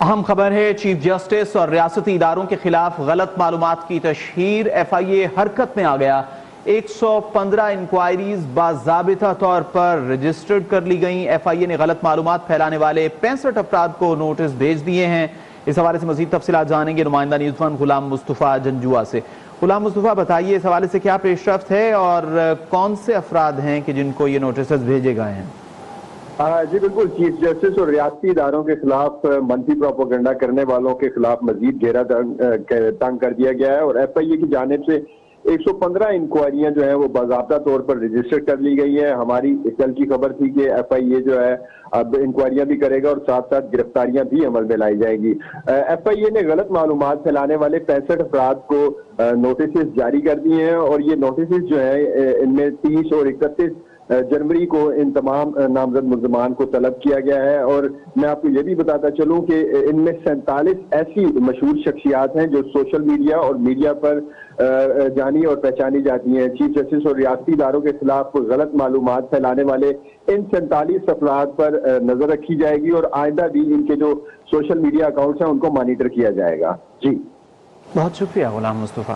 اہم خبر ہے، چیف جسٹس اور ریاستی اداروں کے خلاف غلط معلومات کی تشہیر، ایف آئی اے حرکت میں آ گیا۔ 115 انکوائریز باضابطہ طور پر رجسٹرڈ کر لی گئیں۔ ایف آئی اے نے غلط معلومات پھیلانے والے 65 افراد کو نوٹس بھیج دیے ہیں۔ اس حوالے سے مزید تفصیلات جانیں گے نمائندہ نیوز ون غلام مصطفیٰ جنجوعہ سے۔ غلام مصطفیٰ، بتائیے اس حوالے سے کیا پیش رفت ہے اور کون سے افراد ہیں کہ جن کو یہ نوٹسز بھیجے گئے ہیں؟ جی بالکل، چیف جسٹس اور ریاستی اداروں کے خلاف منفی پروپیگنڈا کرنے والوں کے خلاف مزید گھیرا تنگ کر دیا گیا ہے اور ایف آئی اے کی جانب سے 115 انکوائریاں جو ہیں وہ باضابطہ طور پر رجسٹر کر لی گئی ہیں۔ ہماری کل کی خبر تھی کہ ایف آئی اے جو ہے اب انکوائریاں بھی کرے گا اور ساتھ ساتھ گرفتاریاں بھی عمل میں لائی جائیں گی۔ ایف آئی اے نے غلط معلومات پھیلانے والے 65 افراد کو نوٹسز جاری کر دیے ہیں اور یہ نوٹسز جو ہیں ان میں 30 اور 31 جنوری کو ان تمام نامزد ملزمان کو طلب کیا گیا ہے۔ اور میں آپ کو یہ بھی بتاتا چلوں کہ ان میں 47 ایسی مشہور شخصیات ہیں جو سوشل میڈیا اور میڈیا پر جانی اور پہچانی جاتی ہیں۔ چیف جسٹس اور ریاستی اداروں کے خلاف غلط معلومات پھیلانے والے ان 47 افراد پر نظر رکھی جائے گی اور آئندہ بھی ان کے جو سوشل میڈیا اکاؤنٹس ہیں ان کو مانیٹر کیا جائے گا۔ جی بہت شکریہ غلام مصطفیٰ۔